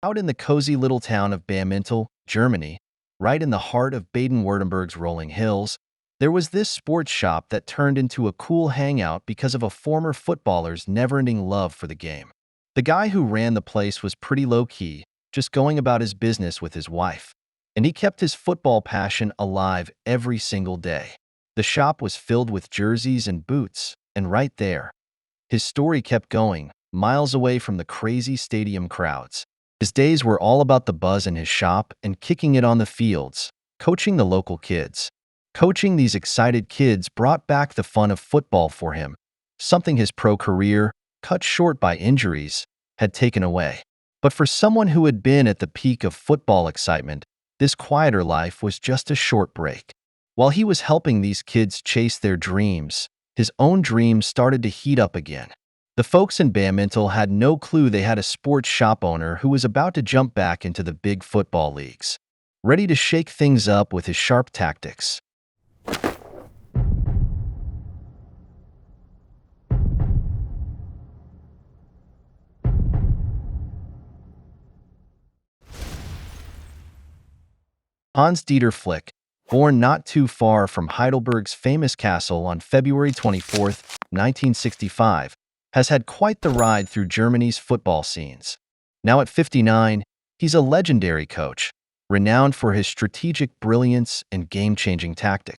Out in the cozy little town of Bammintel, Germany, right in the heart of Baden-Württemberg's rolling hills, there was this sports shop that turned into a cool hangout because of a former footballer's never-ending love for the game. The guy who ran the place was pretty low-key, just going about his business with his wife. And he kept his football passion alive every single day. The shop was filled with jerseys and boots, and right there, his story kept going, miles away from the crazy stadium crowds. His days were all about the buzz in his shop and kicking it on the fields, coaching the local kids. Coaching these excited kids brought back the fun of football for him, something his pro career, cut short by injuries, had taken away. But for someone who had been at the peak of football excitement, this quieter life was just a short break. While he was helping these kids chase their dreams, his own dreams started to heat up again. The folks in Bammintel had no clue they had a sports shop owner who was about to jump back into the big football leagues, ready to shake things up with his sharp tactics. Hans-Dieter Flick, born not too far from Heidelberg's famous castle on February 24, 1965, has had quite the ride through Germany's football scenes. Now at 59, he's a legendary coach, renowned for his strategic brilliance and game-changing tactics.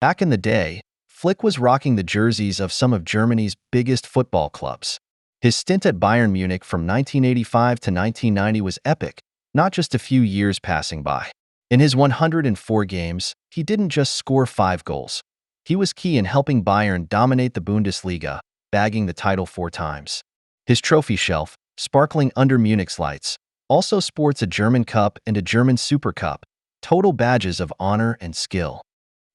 Back in the day, Flick was rocking the jerseys of some of Germany's biggest football clubs. His stint at Bayern Munich from 1985 to 1990 was epic, not just a few years passing by. In his 104 games, he didn't just score 5 goals. He was key in helping Bayern dominate the Bundesliga, bagging the title 4 times. His trophy shelf, sparkling under Munich's lights, also sports a German Cup and a German Super Cup, total badges of honor and skill.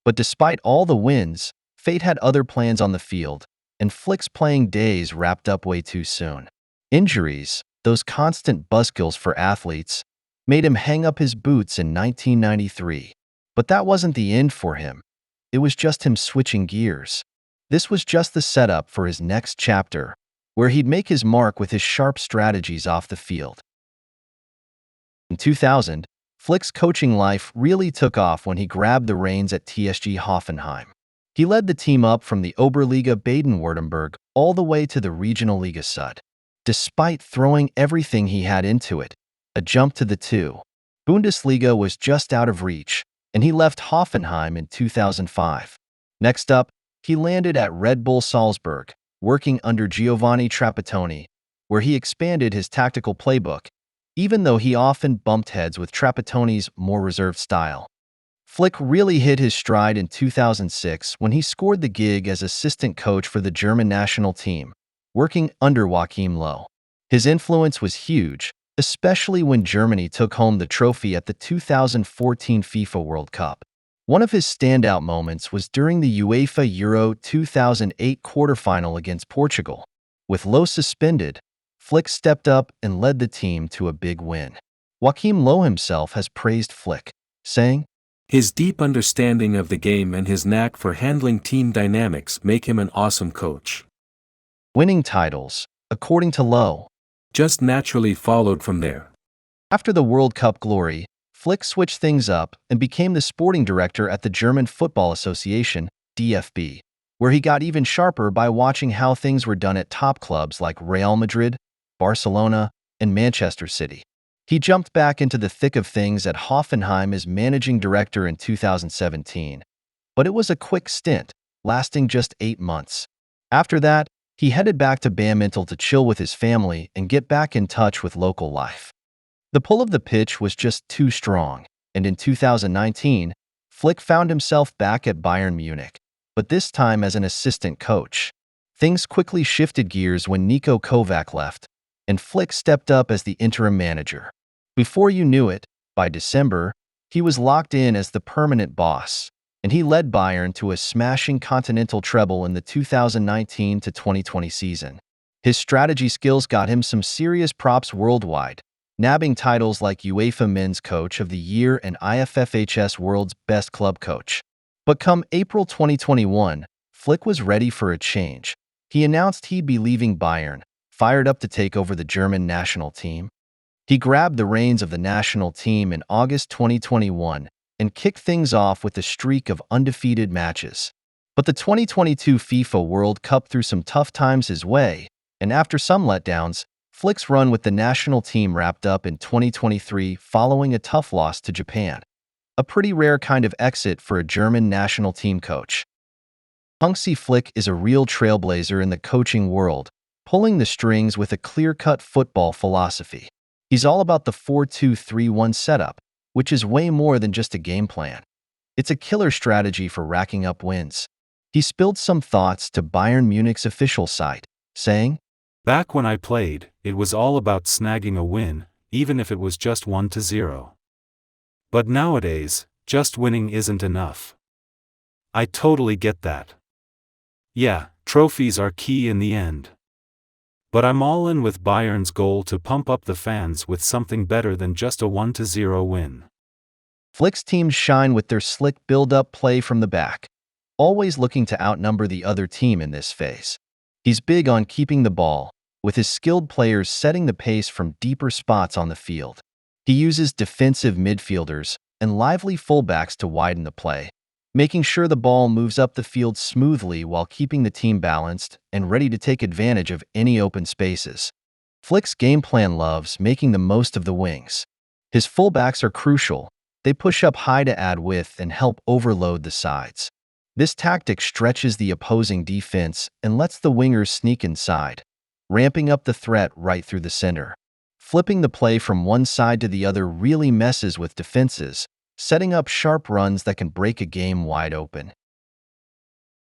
But despite all the wins, fate had other plans on the field, and Flick's playing days wrapped up way too soon. Injuries, those constant buzzkills for athletes, made him hang up his boots in 1993. But that wasn't the end for him. It was just him switching gears. This was just the setup for his next chapter, where he'd make his mark with his sharp strategies off the field. In 2000, Flick's coaching life really took off when he grabbed the reins at TSG Hoffenheim. He led the team up from the Oberliga Baden-Württemberg all the way to the Regional Liga Süd. Despite throwing everything he had into it, a jump to the 2. Bundesliga was just out of reach, and he left Hoffenheim in 2005. Next up, he landed at Red Bull Salzburg, working under Giovanni Trapattoni, where he expanded his tactical playbook, even though he often bumped heads with Trapattoni's more reserved style. Flick really hit his stride in 2006 when he scored the gig as assistant coach for the German national team, working under Joachim Löw. His influence was huge, especially when Germany took home the trophy at the 2014 FIFA World Cup. One of his standout moments was during the UEFA Euro 2008 quarterfinal against Portugal. With Löw suspended, Flick stepped up and led the team to a big win. Joachim Löw himself has praised Flick, saying, "His deep understanding of the game and his knack for handling team dynamics make him an awesome coach." Winning titles, according to Löw, just naturally followed from there. After the World Cup glory, Flick switched things up and became the sporting director at the German Football Association, DFB, where he got even sharper by watching how things were done at top clubs like Real Madrid, Barcelona, and Manchester City. He jumped back into the thick of things at Hoffenheim as managing director in 2017, but it was a quick stint, lasting just 8 months. After that, he headed back to Bammintel to chill with his family and get back in touch with local life. The pull of the pitch was just too strong, and in 2019, Flick found himself back at Bayern Munich, but this time as an assistant coach. Things quickly shifted gears when Niko Kovac left, and Flick stepped up as the interim manager. Before you knew it, by December, he was locked in as the permanent boss, and he led Bayern to a smashing continental treble in the 2019-2020 season. His strategy skills got him some serious props worldwide, nabbing titles like UEFA Men's Coach of the Year and IFFHS World's Best Club Coach. But come April 2021, Flick was ready for a change. He announced he'd be leaving Bayern, fired up to take over the German national team. He grabbed the reins of the national team in August 2021 and kicked things off with a streak of undefeated matches. But the 2022 FIFA World Cup threw some tough times his way, and after some letdowns, Flick's run with the national team wrapped up in 2023 following a tough loss to Japan. A pretty rare kind of exit for a German national team coach. Hansi Flick is a real trailblazer in the coaching world, pulling the strings with a clear-cut football philosophy. He's all about the 4-2-3-1 setup, which is way more than just a game plan. It's a killer strategy for racking up wins. He spilled some thoughts to Bayern Munich's official site, saying, "Back when I played, it was all about snagging a win, even if it was just 1-0. But nowadays, just winning isn't enough. I totally get that. Yeah, trophies are key in the end. But I'm all in with Bayern's goal to pump up the fans with something better than just a 1-0 win." Flick's teams shine with their slick build-up play from the back, always looking to outnumber the other team in this phase. He's big on keeping the ball, with his skilled players setting the pace from deeper spots on the field. He uses defensive midfielders and lively fullbacks to widen the play, making sure the ball moves up the field smoothly while keeping the team balanced and ready to take advantage of any open spaces. Flick's game plan loves making the most of the wings. His fullbacks are crucial. They push up high to add width and help overload the sides. This tactic stretches the opposing defense and lets the wingers sneak inside, ramping up the threat right through the center. Flipping the play from one side to the other really messes with defenses, setting up sharp runs that can break a game wide open.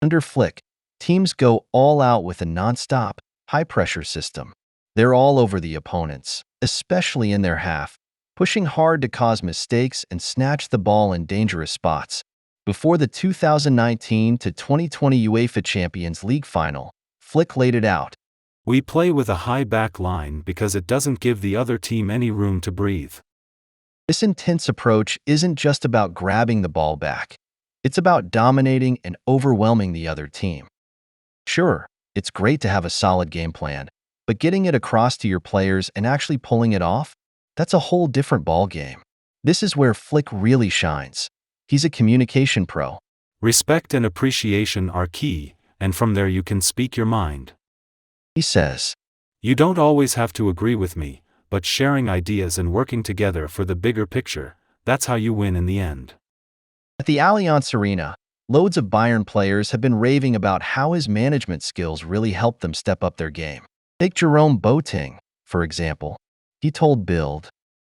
Under Flick, teams go all out with a non-stop, high-pressure system. They're all over the opponents, especially in their half, pushing hard to cause mistakes and snatch the ball in dangerous spots. Before the 2019-2020 UEFA Champions League final, Flick laid it out. "We play with a high back line because it doesn't give the other team any room to breathe." This intense approach isn't just about grabbing the ball back. It's about dominating and overwhelming the other team. Sure, it's great to have a solid game plan, but getting it across to your players and actually pulling it off, that's a whole different ballgame. This is where Flick really shines. He's a communication pro. "Respect and appreciation are key, and from there you can speak your mind," he says. "You don't always have to agree with me, but sharing ideas and working together for the bigger picture, that's how you win in the end." At the Allianz Arena, loads of Bayern players have been raving about how his management skills really helped them step up their game. Take Jerome Boateng, for example. He told Bild,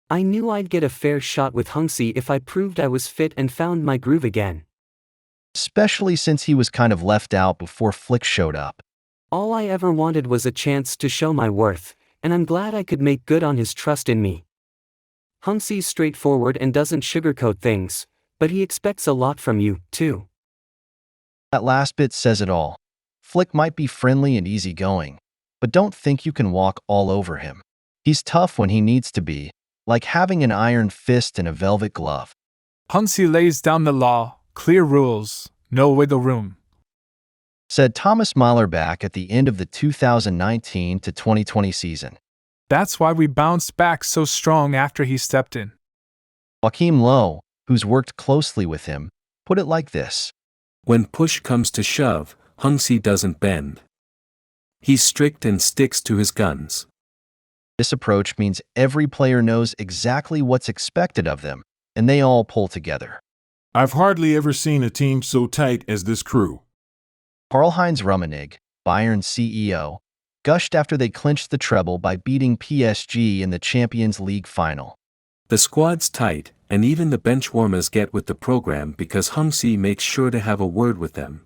"I knew I'd get a fair shot with Hansi if I proved I was fit and found my groove again. especially since he was kind of left out before Flick showed up. All I ever wanted was a chance to show my worth, and I'm glad I could make good on his trust in me." Hansi's straightforward and doesn't sugarcoat things, but he expects a lot from you, too. That last bit says it all. Flick might be friendly and easygoing, but don't think you can walk all over him. He's tough when he needs to be, like having an iron fist and a velvet glove. Hansi lays down the law, clear rules, no wiggle room, Said Thomas Mahler back at the end of the 2019-2020 season. That's why we bounced back so strong after he stepped in. Joachim Low, who's worked closely with him, put it like this. When push comes to shove, Hansi doesn't bend. He's strict and sticks to his guns. This approach means every player knows exactly what's expected of them, and they all pull together. "I've hardly ever seen a team so tight as this crew." Karl-Heinz Rummenigge, Bayern's CEO, gushed after they clinched the treble by beating PSG in the Champions League final. The squad's tight, and even the benchwarmers get with the program because Hansi makes sure to have a word with them.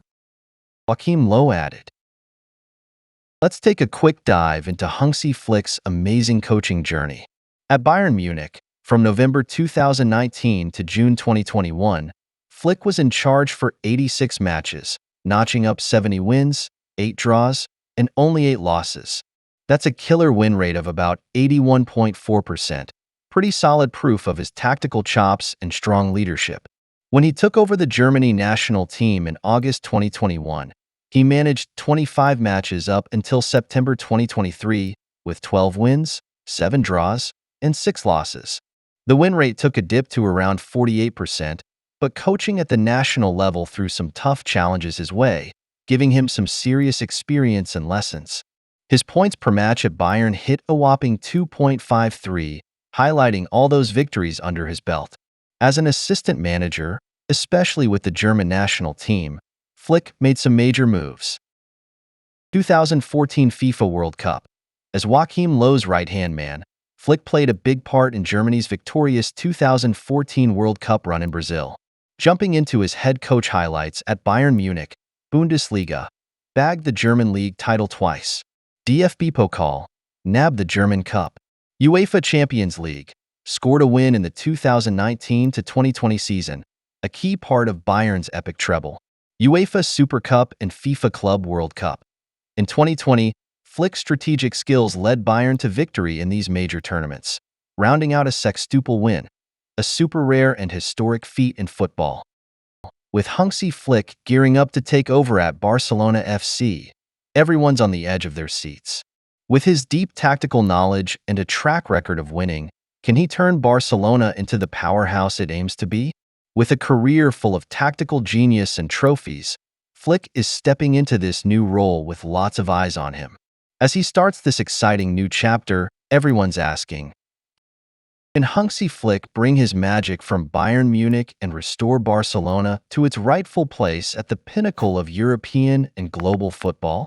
Joachim Low added. Let's take a quick dive into Hansi Flick's amazing coaching journey. At Bayern Munich, from November 2019 to June 2021, Flick was in charge for 86 matches, notching up 70 wins, 8 draws, and only 8 losses. That's a killer win rate of about 81.4%. Pretty solid proof of his tactical chops and strong leadership. When he took over the Germany national team in August 2021, he managed 25 matches up until September 2023, with 12 wins, 7 draws, and 6 losses. The win rate took a dip to around 48%, but coaching at the national level threw some tough challenges his way, giving him some serious experience and lessons. His points per match at Bayern hit a whopping 2.53, highlighting all those victories under his belt. As an assistant manager, especially with the German national team, Flick made some major moves. 2014 FIFA World Cup. As Joachim Löw's right-hand man, Flick played a big part in Germany's victorious 2014 World Cup run in Brazil. Jumping into his head coach highlights at Bayern Munich, Bundesliga, bagged the German league title twice. DFB Pokal, nabbed the German Cup. UEFA Champions League, scored a win in the 2019-2020 season, a key part of Bayern's epic treble. UEFA Super Cup and FIFA Club World Cup. In 2020, Flick's strategic skills led Bayern to victory in these major tournaments, rounding out a sextuple win, a super rare and historic feat in football. With Hansi Flick gearing up to take over at Barcelona FC, everyone's on the edge of their seats. With his deep tactical knowledge and a track record of winning, can he turn Barcelona into the powerhouse it aims to be? With a career full of tactical genius and trophies, Flick is stepping into this new role with lots of eyes on him. As he starts this exciting new chapter, everyone's asking, can Hansi Flick bring his magic from Bayern Munich and restore Barcelona to its rightful place at the pinnacle of European and global football?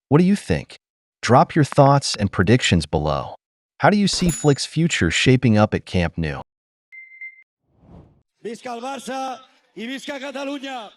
What do you think? Drop your thoughts and predictions below. How do you see Flick's future shaping up at Camp Nou? Visca el Barça i visca Catalunya!